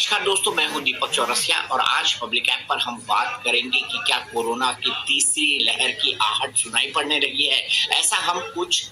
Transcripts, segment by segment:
नमस्कार दोस्तों, मैं हूं दीपक चौरसिया और आज पब्लिक ऐप पर हम बात करेंगे कि क्या कोरोना की तीसरी लहर की आहट सुनाई पड़ने लगी है। ऐसा हम कुछ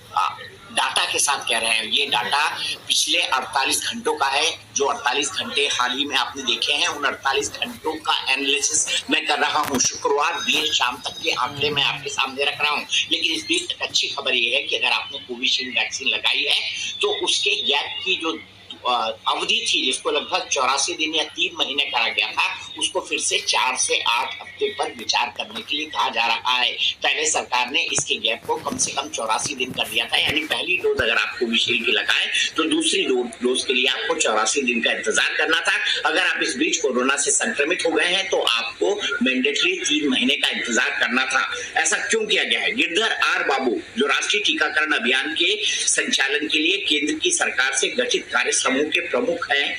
डाटा के साथ कह रहे हैं। ये डाटा पिछले 48 घंटों का है। जो 48 घंटे हाल ही में आपने देखे हैं, उन 48 घंटों का एनालिसिस मैं कर रहा हूं। शुक्रवार देर शाम तक के आंकड़े मैं आपके सामने रख रहा हूं। लेकिन इस बीच एक अच्छी खबर ये है कि अगर आपने कोविशील्ड वैक्सीन लगाई है तो उसके गैप की जो अवधि थी, जिसको लगभग 84 दिन या 3 महीने कहा गया था, उसको फिर से 4 से 8 हफ्ते पर विचार करने के लिए कहा जा रहा है। पहले सरकार ने इसके गैप को कम से कम 84 दिन कर दिया था, यानी पहली डोज अगर आप कोविशील्ड की लगाएं तो दूसरी डोज के लिए आपको 84 दिन का इंतजार करना था। अगर आप इस बीच कोरोना से संक्रमित हो गए हैं तो आपको मैंडेटरी 3 महीने का इंतजार करना था। ऐसा क्यों किया गया है? गिरधर आर बाबू, जो राष्ट्रीय टीकाकरण अभियान के संचालन के लिए केंद्र की सरकार से गठित कार्य समूह के प्रमुख हैं,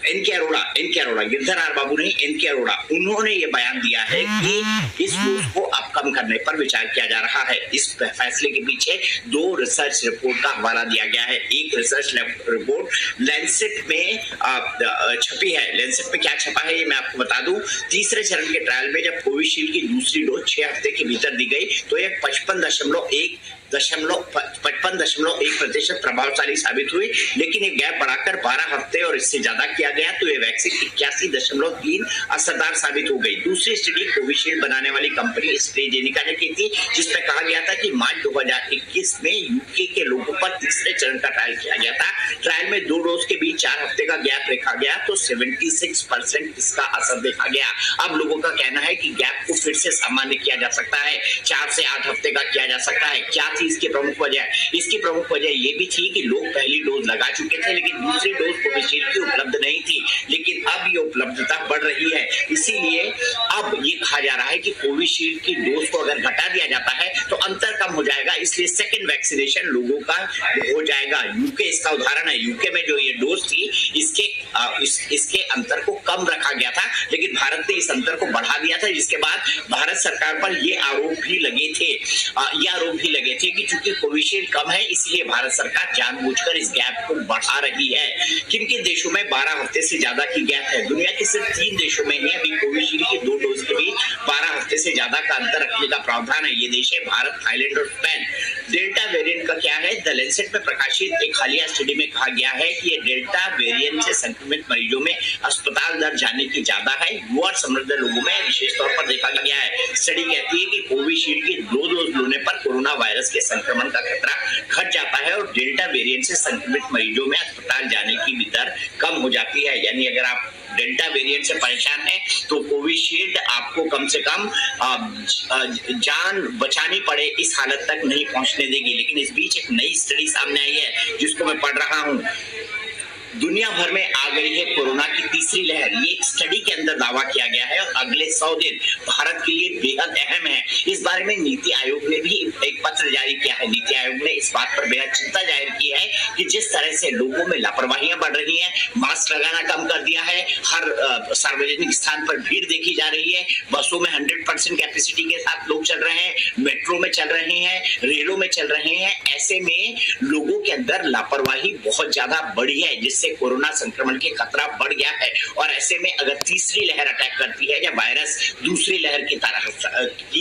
एनके अरोड़ा, गिरधर आर बाबू नहीं, एनके अरोड़ा, उन्होंने ये बयान दिया है कि इस डोज को अब कम करने पर विचार किया जा रहा है। इस फैसले के पीछे 2 रिसर्च रिपोर्ट का हवाला दिया गया है। एक रिसर्च रिपोर्ट लैंसेट में छपी है। लैंसेट में क्या छपा है ये मैं आपको बता दूं। तीसरे चरण के ट्रायल में जब कोविशील्ड की दूसरी डोज 6 हफ्ते के भीतर दी गई तो यह 55.1% प्रभावशाली साबित हुई। लेकिन ये गैप बढ़ाकर 12 हफ्ते और इससे ज्यादा किया गया तो ये वैक्सीन 81.3 असरदार साबित हो गई। दूसरी स्टडी कोविशील्ड बनाने वाली कंपनी एस्ट्राजेनेका ने की थी, जिसमें कहा गया था कि मार्च 2021 में यूके के लोगों पर तीसरे चरण का ट्रायल किया गया था। ट्रायल में 2 डोज के बीच 4 हफ्ते का गैप रखा गया तो 76% इसका असर देखा गया। अब लोगों का कहना है कि गैप को फिर से सामान्य किया जा सकता है, 4 से 8 हफ्ते का किया जा सकता है। क्या थी इसकी प्रमुख वजह? इसकी प्रमुख वजह ये भी थी कि लोग पहली डोज लगा चुके थे लेकिन दूसरी डोज कोविशील्ड की उपलब्ध नहीं थी। लेकिन अब ये उपलब्धता बढ़ रही है, इसीलिए अब ये कहा जा रहा है कि कोविशील्ड की डोज को अगर घटा दिया जाता है तो अंतर कम हो जाएगा, इसलिए सेकेंड वैक्सीनेशन लोगों का हो जाएगा। यूके इसका उदाहरण है। यूके में जो ये डोज थी इसके अंतर को कम रखा गया था, लेकिन भारत ने इस अंतर को बढ़ा दिया था, जिसके बाद भारत सरकार पर ये आरोप भी लगे थे कि चूंकि कोविशील्ड कम है इसलिए भारत सरकार जानबूझकर इस गैप को बढ़ा रही है। किन-किन देशों में 12 हफ्ते से ज्यादा की गैप है? दुनिया के सिर्फ 3 देशों में ही अभी कोविशील्ड की 2 डोज के बीच 12 हफ्ते से ज्यादा का अंतर रखने का प्रावधान है। ये देश है भारत, थाईलैंड और स्पेन। डेल्टा वेरिएंट का क्या है? द लैंसेट में प्रकाशित एक हालिया स्टडी में कहा गया है कि ये डेल्टा वेरिएंट से संक्रमित मरीजों में अस्पताल दर जाने की ज्यादा है। युवा और समृद्ध लोगों में विशेष तौर पर देखा गया है। स्टडी कहती है कि कोविशील्ड की 2 डोज लेने पर कोरोना वायरस के संक्रमण का खतरा घट जाता है और डेल्टा वेरिएंट से संक्रमित मरीजों में अस्पताल जाने की भी दर कम हो जाती है। यानी अगर आप डेल्टा वेरिएंट से परेशान है तो कोविशील्ड आपको कम से कम जान बचानी पड़े इस हालत तक नहीं पहुंचने देगी। लेकिन इस बीच एक नई स्टडी सामने आई है जिसको मैं पढ़ रहा हूं। दुनिया भर में आ गई है कोरोना की तीसरी लहर। ये एक स्टडी के अंदर दावा किया गया है और अगले 100 दिन भारत के लिए बेहद अहम है। इस बारे में नीति आयोग ने भी एक पत्र जारी किया है। नीति आयोग ने इस बात पर बेहद चिंता जाहिर की है कि जिस तरह से लोगों में लापरवाहियां बढ़ रही हैं, मास्क लगाना कम कर दिया है, हर सार्वजनिक स्थान पर भीड़ देखी जा रही है, बसों में 100% कैपेसिटी के साथ लोग चल रहे हैं, मेट्रो में चल रहे हैं, रेलों में चल रहे हैं। ऐसे में लोगों के अंदर लापरवाही बहुत ज्यादा बढ़ी है, जिससे कोरोना संक्रमण के खतरा बढ़ गया है। और ऐसे में अगर तीसरी लहर अटैक करती है या वायरस दूसरी लहर की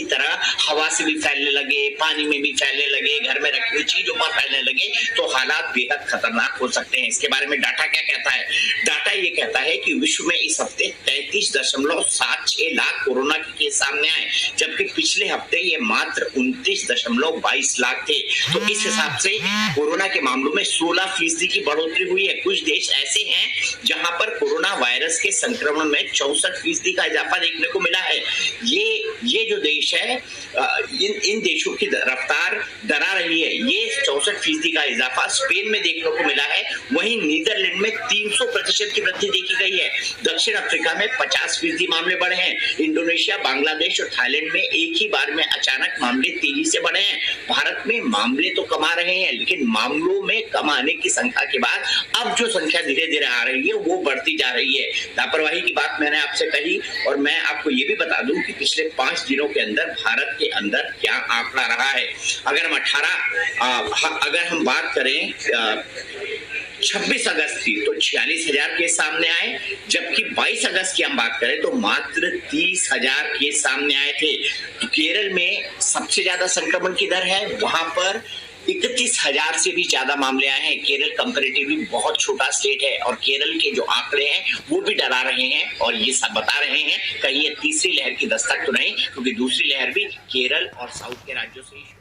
तरह हवा से भी फैलने लगे, पानी में भी फैलने लगे, घर में रखी हुई चीजों पर फैलने लगे तो हालात बेहद खतरनाक हो सकते हैं। इसके बारे में डाटा क्या कहता है? डाटा ये कहता है कि विश्व में इस हफ्ते 33.76 लाख कोरोना के केस सामने आए, जबकि पिछले हफ्ते ये मात्र 29.22 लाख थे। तो इस हिसाब से कोरोना के मामलों में 16% की बढ़ोतरी हुई है। कुछ देश ऐसे हैं जहां पर कोरोना वायरस के संक्रमण में 64% का इजाफा देखने को मिला है। ये जो देश है, इन देशों की रफ्तार डरा रही है। ये 64% का इजाफा स्पेन में देखने को मिला है। वहीं नीदरलैंड में 300% की वृद्धि देखी गई है। दक्षिण अफ्रीका में 50% मामले बढ़े हैं। इंडोनेशिया, बांग्लादेश और थाईलैंड में एक ही बार में अचानक मामले तेजी से बढ़े हैं। भारत में मामले तो कम आ रहे हैं, लेकिन मामलों में कम आने की संख्या के बाद अब जो संख्या धीरे धीरे आ रही है वो बढ़ती जा रही है। लापरवाही की बात मैंने आपसे कही और मैं आपको ये भी बता दूं कि पिछले 5 दिनों के अंदर भारत के अंदर क्या आंकड़ा रहा है। अगर हम बात करें 26 अगस्त थी तो 46,000 केस सामने आए, जबकि 22 अगस्त की हम बात करें तो मात्र 30,000 केस सामने आए थे। तो केरल में सबसे ज्यादा संक्रमण की दर है, वहां पर 31,000 से भी ज्यादा मामले आए हैं। केरल कंपैरेटिवली बहुत छोटा स्टेट है और केरल के जो आंकड़े हैं वो भी डरा रहे हैं और ये सब बता रहे हैं कहीं ये तीसरी लहर की दस्तक तो नहीं, क्योंकि दूसरी लहर भी केरल और साउथ के राज्यों से